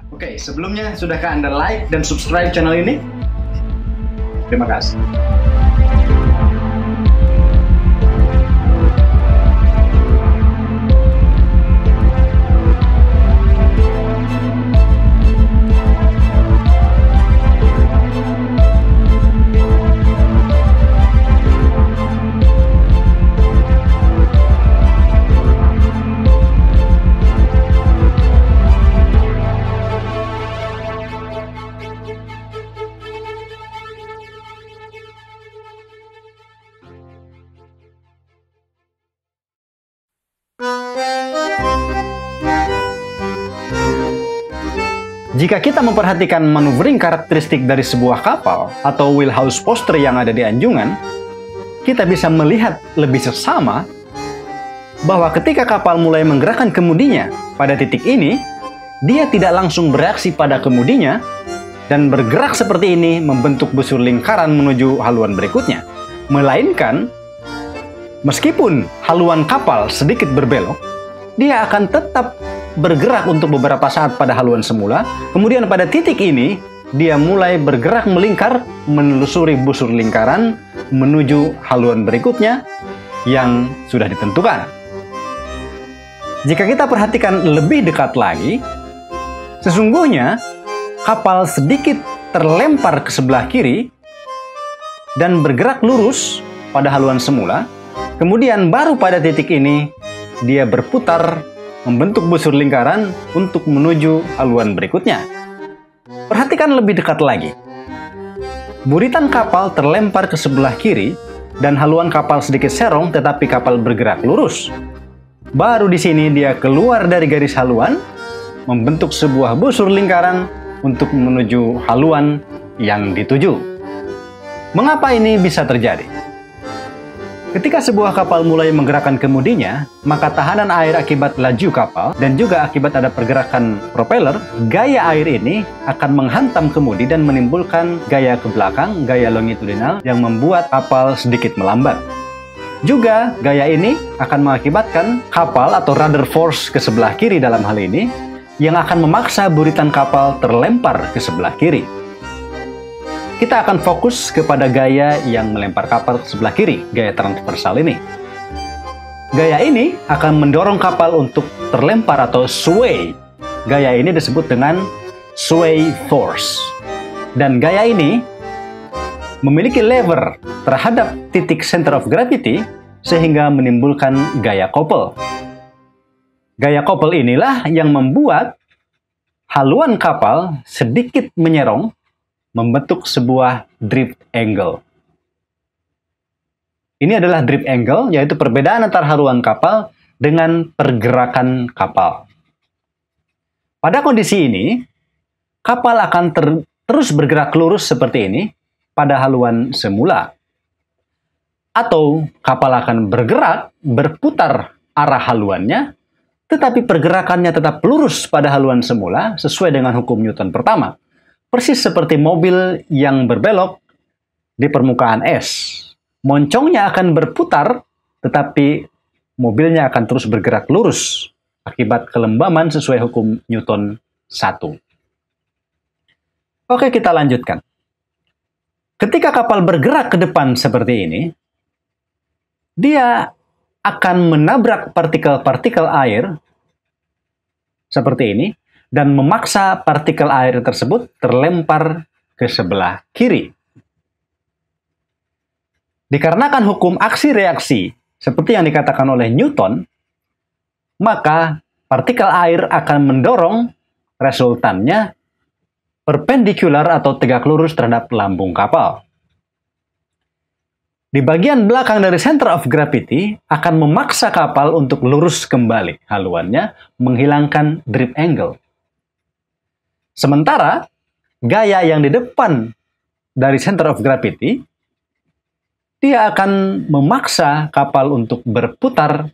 Oke, sebelumnya sudahkah Anda like dan subscribe channel ini? Terima kasih. Jika kita memperhatikan maneuvering karakteristik dari sebuah kapal atau wheelhouse poster yang ada di anjungan, kita bisa melihat lebih seksama bahwa ketika kapal mulai menggerakkan kemudinya pada titik ini, dia tidak langsung bereaksi pada kemudinya dan bergerak seperti ini membentuk busur lingkaran menuju haluan berikutnya. Melainkan, meskipun haluan kapal sedikit berbelok, dia akan tetap bergerak untuk beberapa saat pada haluan semula, kemudian pada titik ini, dia mulai bergerak melingkar, menelusuri busur lingkaran, menuju haluan berikutnya yang sudah ditentukan. Jika kita perhatikan lebih dekat lagi, sesungguhnya kapal sedikit terlempar ke sebelah kiri dan bergerak lurus pada haluan semula, kemudian baru pada titik ini, dia berputar membentuk busur lingkaran untuk menuju haluan berikutnya. Perhatikan lebih dekat lagi. Buritan kapal terlempar ke sebelah kiri dan haluan kapal sedikit serong tetapi kapal bergerak lurus. Baru di sini dia keluar dari garis haluan, membentuk sebuah busur lingkaran untuk menuju haluan yang dituju. Mengapa ini bisa terjadi? Ketika sebuah kapal mulai menggerakkan kemudinya, maka tahanan air akibat laju kapal dan juga akibat ada pergerakan propeller, gaya air ini akan menghantam kemudi dan menimbulkan gaya ke belakang, gaya longitudinal yang membuat kapal sedikit melambat. Juga gaya ini akan mengakibatkan kapal atau rudder force ke sebelah kiri dalam hal ini yang akan memaksa buritan kapal terlempar ke sebelah kiri. Kita akan fokus kepada gaya yang melempar kapal ke sebelah kiri, gaya transversal ini. Gaya ini akan mendorong kapal untuk terlempar atau sway. Gaya ini disebut dengan sway force. Dan gaya ini memiliki lever terhadap titik center of gravity sehingga menimbulkan gaya couple. Gaya couple inilah yang membuat haluan kapal sedikit menyerong membentuk sebuah drift angle. Ini adalah drift angle, yaitu perbedaan antara haluan kapal dengan pergerakan kapal. Pada kondisi ini, kapal akan terus bergerak lurus seperti ini pada haluan semula. Atau kapal akan bergerak, berputar arah haluannya, tetapi pergerakannya tetap lurus pada haluan semula sesuai dengan hukum Newton pertama. Persis seperti mobil yang berbelok di permukaan es. Moncongnya akan berputar, tetapi mobilnya akan terus bergerak lurus akibat kelembaman sesuai hukum Newton 1. Oke, kita lanjutkan. Ketika kapal bergerak ke depan seperti ini, dia akan menabrak partikel-partikel air seperti ini, dan memaksa partikel air tersebut terlempar ke sebelah kiri. Dikarenakan hukum aksi-reaksi seperti yang dikatakan oleh Newton, maka partikel air akan mendorong resultannya perpendikular atau tegak lurus terhadap lambung kapal. Di bagian belakang dari center of gravity akan memaksa kapal untuk lurus kembali haluannya, menghilangkan drift angle. Sementara, gaya yang di depan dari center of gravity, dia akan memaksa kapal untuk berputar,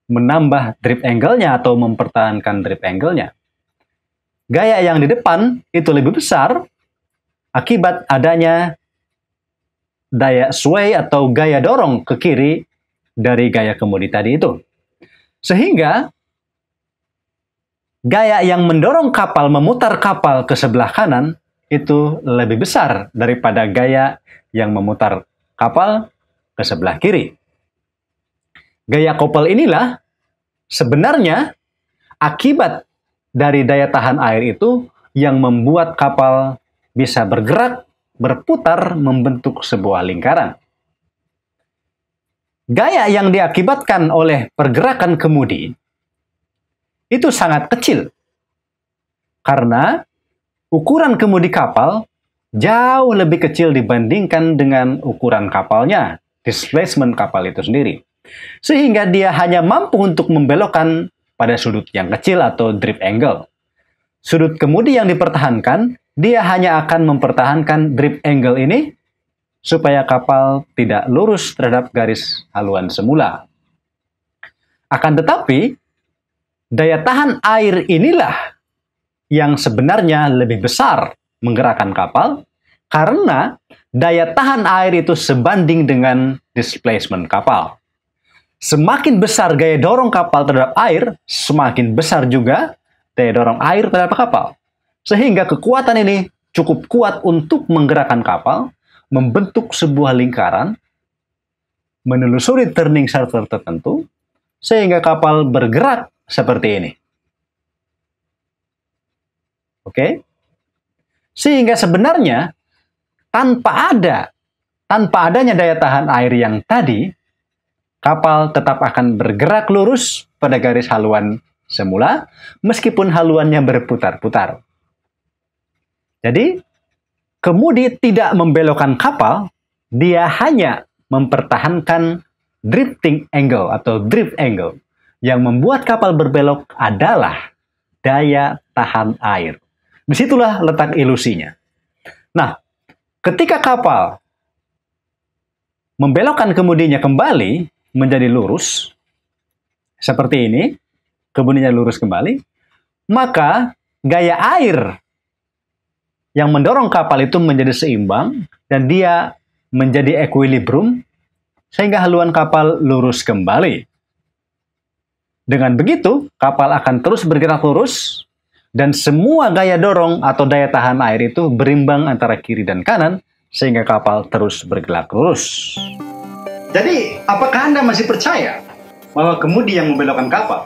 menambah drift angle-nya atau mempertahankan drift angle-nya. Gaya yang di depan itu lebih besar akibat adanya daya sway atau gaya dorong ke kiri dari gaya kemudi tadi itu. Sehingga gaya yang mendorong kapal memutar kapal ke sebelah kanan itu lebih besar daripada gaya yang memutar kapal ke sebelah kiri. Gaya kopel inilah sebenarnya akibat dari daya tahan air itu yang membuat kapal bisa bergerak, berputar, membentuk sebuah lingkaran. Gaya yang diakibatkan oleh pergerakan kemudi itu sangat kecil karena ukuran kemudi kapal jauh lebih kecil dibandingkan dengan ukuran kapalnya, displacement kapal itu sendiri. Sehingga dia hanya mampu untuk membelokkan pada sudut yang kecil atau drift angle. Sudut kemudi yang dipertahankan, dia hanya akan mempertahankan drift angle ini supaya kapal tidak lurus terhadap garis haluan semula. Akan tetapi, daya tahan air inilah yang sebenarnya lebih besar menggerakkan kapal karena daya tahan air itu sebanding dengan displacement kapal. Semakin besar gaya dorong kapal terhadap air, semakin besar juga daya dorong air terhadap kapal. Sehingga kekuatan ini cukup kuat untuk menggerakkan kapal, membentuk sebuah lingkaran, menelusuri turning circle tertentu, sehingga kapal bergerak seperti ini. Oke? Sehingga sebenarnya tanpa adanya daya tahan air yang tadi, kapal tetap akan bergerak lurus pada garis haluan semula, meskipun haluannya berputar-putar. Jadi, kemudi tidak membelokkan kapal, dia hanya mempertahankan drifting angle atau drift angle. Yang membuat kapal berbelok adalah daya tahan air. Disitulah letak ilusinya. Nah, ketika kapal membelokkan kemudinya kembali menjadi lurus, seperti ini, kemudinya lurus kembali, maka gaya air yang mendorong kapal itu menjadi seimbang dan dia menjadi equilibrium sehingga haluan kapal lurus kembali. Dengan begitu, kapal akan terus bergerak lurus dan semua gaya dorong atau daya tahan air itu berimbang antara kiri dan kanan sehingga kapal terus bergerak lurus. Jadi, apakah Anda masih percaya bahwa kemudi yang membelokkan kapal?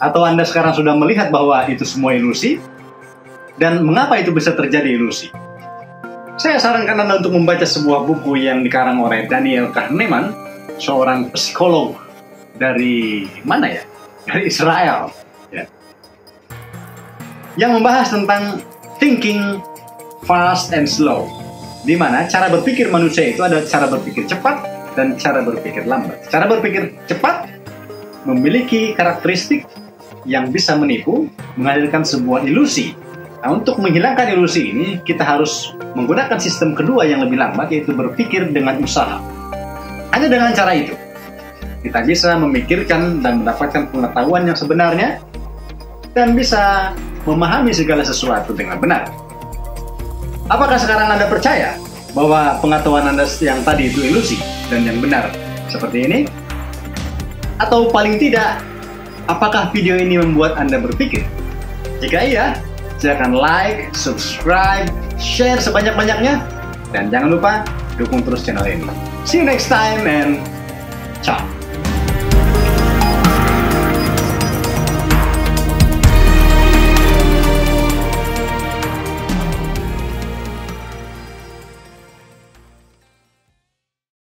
Atau Anda sekarang sudah melihat bahwa itu semua ilusi? Dan mengapa itu bisa terjadi ilusi? Saya sarankan Anda untuk membaca sebuah buku yang dikarang oleh Daniel Kahneman, seorang psikolog dari mana ya? Dari Israel. Ya. Yang membahas tentang thinking fast and slow. Di mana cara berpikir manusia itu ada cara berpikir cepat dan cara berpikir lambat. Cara berpikir cepat memiliki karakteristik yang bisa menipu, menghadirkan sebuah ilusi. Nah, untuk menghilangkan ilusi ini, kita harus menggunakan sistem kedua yang lebih lambat, yaitu berpikir dengan usaha. Hanya dengan cara itu, kita bisa memikirkan dan mendapatkan pengetahuan yang sebenarnya, dan bisa memahami segala sesuatu dengan benar. Apakah sekarang Anda percaya bahwa pengetahuan Anda yang tadi itu ilusi dan yang benar seperti ini? Atau paling tidak, apakah video ini membuat Anda berpikir? Jika iya, silakan like, subscribe, share sebanyak-banyaknya, dan jangan lupa dukung terus channel ini. See you next time and ciao.